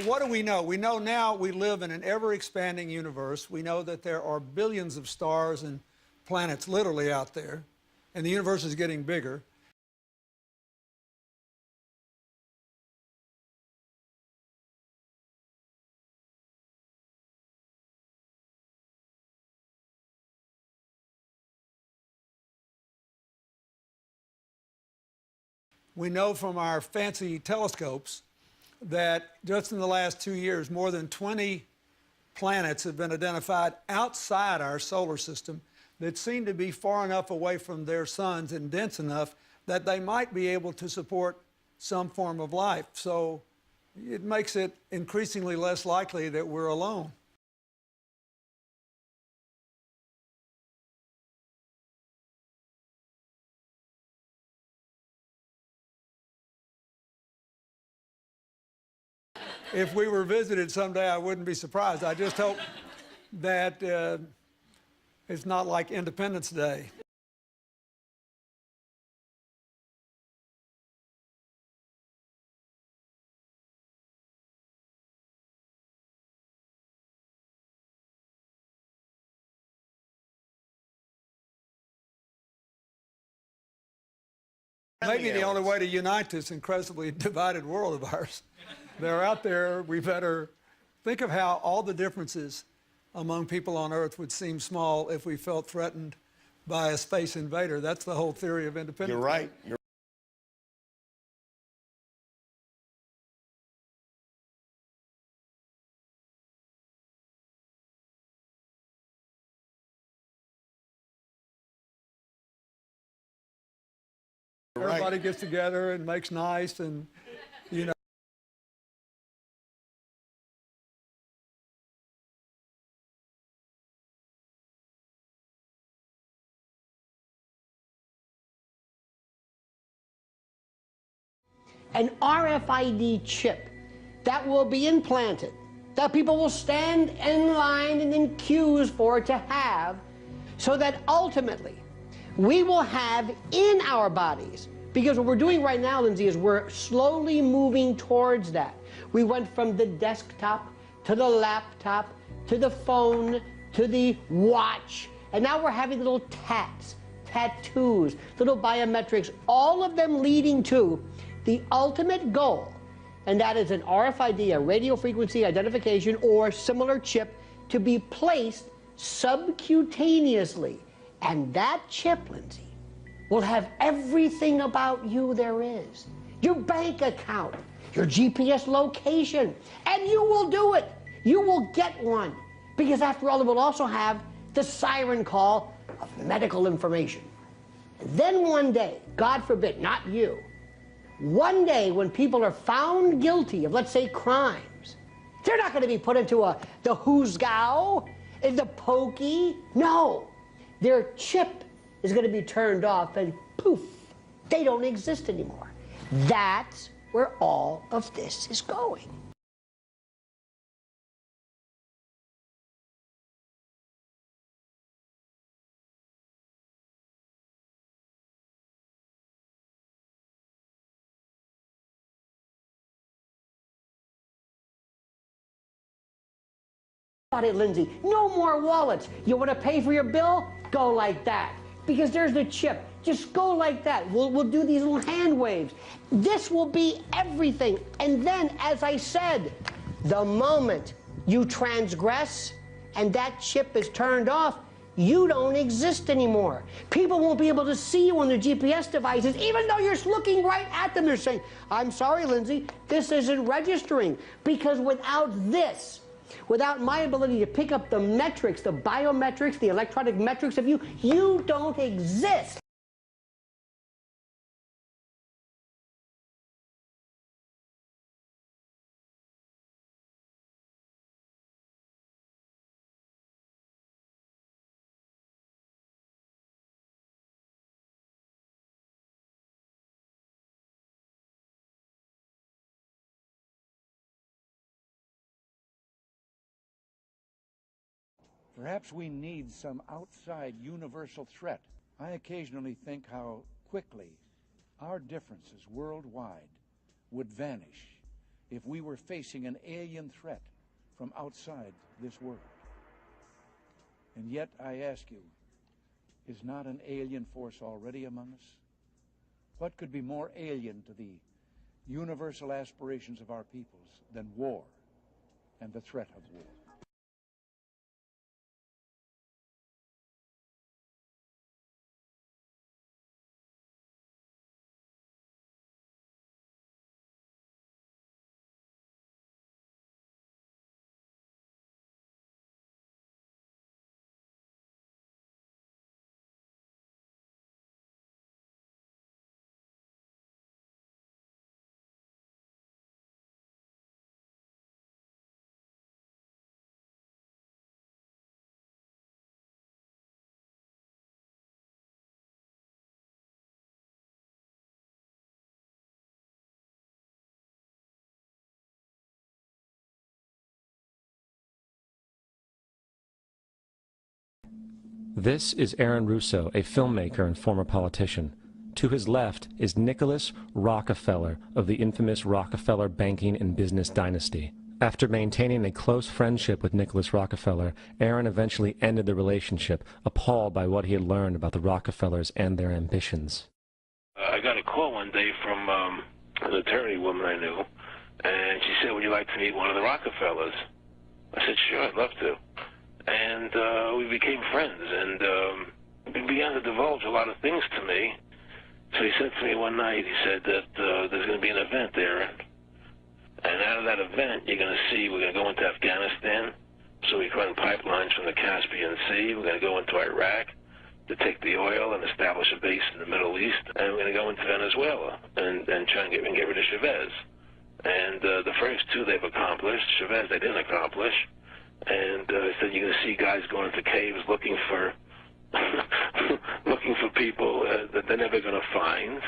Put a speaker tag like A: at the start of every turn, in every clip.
A: what do we know? We know now we live in an ever-expanding universe. We know that there are billions of stars and planets literally out there, and the universe is getting bigger. We know from our fancy telescopes that just in the last 2 years, more than 20 planets have been identified outside our solar system that seem to be far enough away from their suns and dense enough that they might be able to support some form of life. So it makes it increasingly less likely that we're alone. If we were visited someday, I wouldn't be surprised. I just hope that it's not like Independence Day. Maybe the only way to unite this incredibly divided world of ours. They're out there. We better think of how all the differences among people on Earth would seem small if we felt threatened by a space invader. That's the whole theory of independence.
B: You're right.
A: Everybody gets together and makes nice and, you know.
C: An RFID chip that will be implanted, that people will stand in line and in queues for to have, so that ultimately we will have in our bodies, because what we're doing right now, Lindsay, is we're slowly moving towards that. We went from the desktop to the laptop to the phone to the watch, and now we're having little tattoos, little biometrics, all of them leading to the ultimate goal, and that is an RFID, a radio frequency identification or similar chip, to be placed subcutaneously. And that chip, Lindsay, will have everything about you there is. Your bank account, your GPS location, and you will do it. You will get one. Because after all, it will also have the siren call of medical information. And then one day, God forbid, not you, one day when people are found guilty of, let's say, crimes, they're not going to be put into the Husgau, in the pokey. No. Their chip is going to be turned off and poof, they don't exist anymore. That's where all of this is going. About it, Lindsay. No more wallets. You want to pay for your bill? Go like that. Because there's the chip. Just go like that. We'll do these little hand waves. This will be everything. And then, as I said, the moment you transgress and that chip is turned off, you don't exist anymore. People won't be able to see you on their GPS devices, even though you're looking right at them. They're saying, I'm sorry, Lindsay, this isn't registering. Because without this, without my ability to pick up the metrics, the biometrics, the electronic metrics of you, you don't exist.
D: Perhaps we need some outside universal threat. I occasionally think how quickly our differences worldwide would vanish if we were facing an alien threat from outside this world. And yet, I ask you, is not an alien force already among us? What could be more alien to the universal aspirations of our peoples than war and the threat of war?
B: This is Aaron Russo, a filmmaker and former politician. To his left is Nicholas Rockefeller of the infamous Rockefeller banking and business dynasty. After maintaining a close friendship with Nicholas Rockefeller, Aaron eventually ended the relationship, appalled by what he had learned about the Rockefellers and their ambitions.
E: I got a call one day from an attorney woman I knew, and she said, would you like to meet one of the Rockefellers? I said, sure, I'd love to. And we became friends, and he began to divulge a lot of things to me. So he said to me one night, he said that there's going to be an event there, and out of that event, you're going to see we're going to go into Afghanistan, so we can run pipelines from the Caspian Sea. We're going to go into Iraq to take the oil and establish a base in the Middle East, and we're going to go into Venezuela and try and get rid of Chavez. And the first two they've accomplished. Chavez they didn't accomplish. And he said you're going to see guys going into caves looking for looking for people that they're never going to find.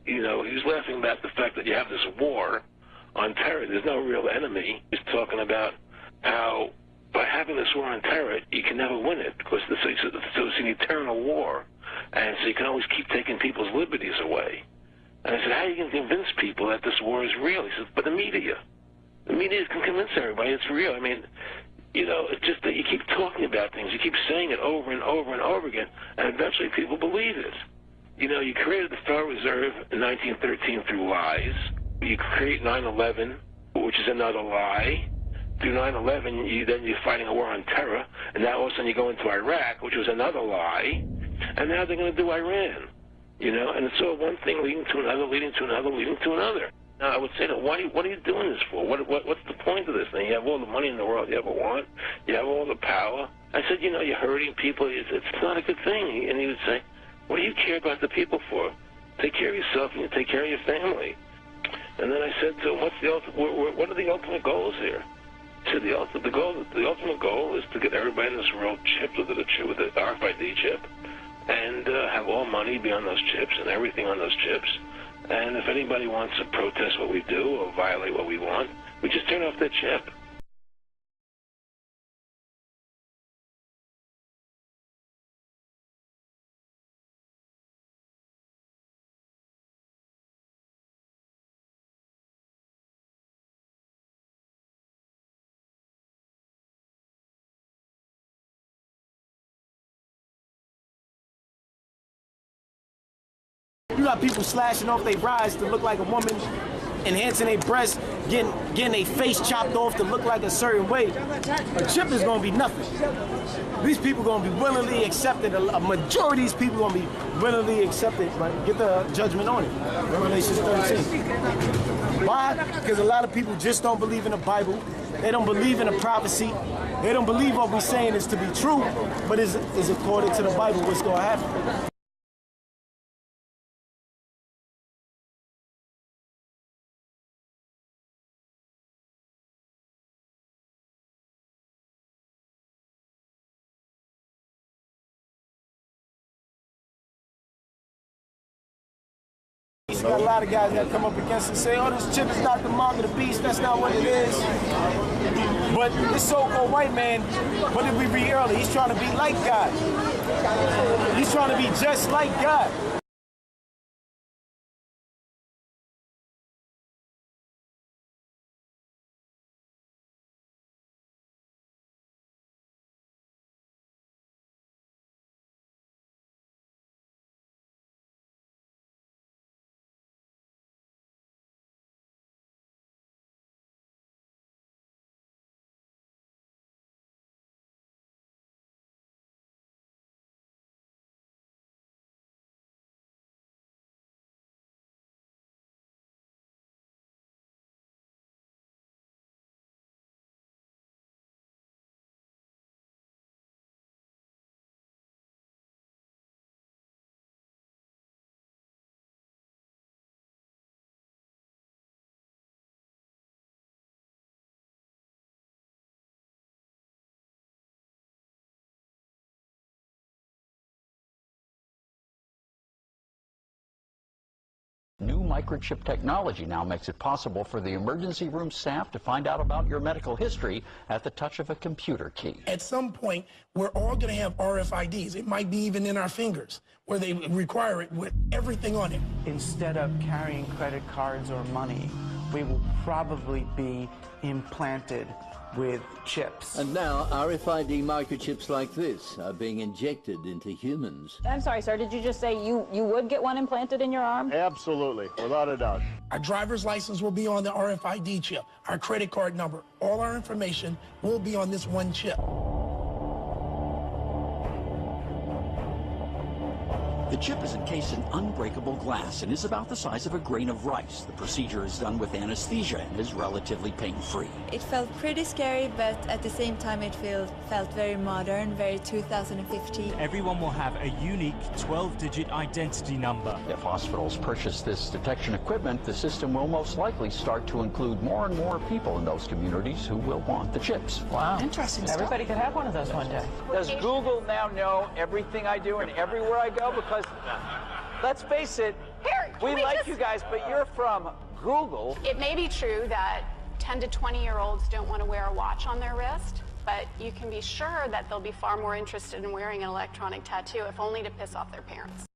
E: You know, he was laughing about the fact that you have this war on terror. There's no real enemy. He's talking about how by having this war on terror, you can never win it because it's an eternal war. And so you can always keep taking people's liberties away. And I said, how are you going to convince people that this war is real? He said, but the media can convince everybody it's real. I mean, you know, it's just that you keep talking about things. You keep saying it over and over and over again, and eventually people believe it. You know, you created the Federal Reserve in 1913 through lies. You create 9/11, which is another lie. Through 9/11, then you're fighting a war on terror, and now all of a sudden you go into Iraq, which was another lie, and now they're going to do Iran. You know, and it's all one thing leading to another, leading to another, leading to another. Now, I would say that, what are you doing this for? What's the point of this thing? You have all the money in the world you ever want. You have all the power. I said, you know, you're hurting people. It's not a good thing. And he would say, what do you care about the people for? Take care of yourself and you take care of your family. And then I said to him, what are the ultimate goals here? He said, the ultimate goal is to get everybody in this world chipped with the RFID chip and have all money be on those chips and everything on those chips. And if anybody wants to protest what we do or violate what we want, we just turn off that chip.
F: You got people slashing off their brides to look like a woman, enhancing their breasts, getting their face chopped off to look like a certain way. A chip is gonna be nothing. These people gonna be willingly accepted. A majority of these people gonna be willingly accepted, but get the judgment on it. Revelations 13. Why? Because a lot of people just don't believe in the Bible. They don't believe in the prophecy. They don't believe what we're saying is to be true, but is according to the Bible what's gonna happen. You got a lot of guys that come up against and say, oh, this chip is not the mark of the beast, that's not what it is. But this so-called white man, what did we read earlier? He's trying to be like God. He's trying to be just like God.
G: New microchip technology now makes it possible for the emergency room staff to find out about your medical history at the touch of a computer key.
H: At some point, we're all going to have RFIDs. It might be even in our fingers, where they require it with everything on it.
I: Instead of carrying credit cards or money, we will probably be implanted with chips.
J: And now RFID microchips like this are being injected into humans.
K: I'm sorry, sir, did you just say you would get one implanted in your arm?
L: Absolutely, without a doubt.
H: Our driver's license will be on the RFID chip. Our credit card number, all our information will be on this one chip.
G: The chip is encased in unbreakable glass and is about the size of a grain of rice. The procedure is done with anesthesia and is relatively pain-free.
M: It felt pretty scary, but at the same time it felt very modern, very 2015.
N: Everyone will have a unique 12-digit identity number.
G: If hospitals purchase this detection equipment, the system will most likely start to include more and more people in those communities who will want the chips.
K: Wow. Interesting stuff. Everybody could have one of those one day.
O: Does Google now know everything I do and everywhere I go? Because let's face it, we like you guys, but you're from Google.
P: It may be true that 10 to 20-year-olds don't want to wear a watch on their wrist, but you can be sure that they'll be far more interested in wearing an electronic tattoo, if only to piss off their parents.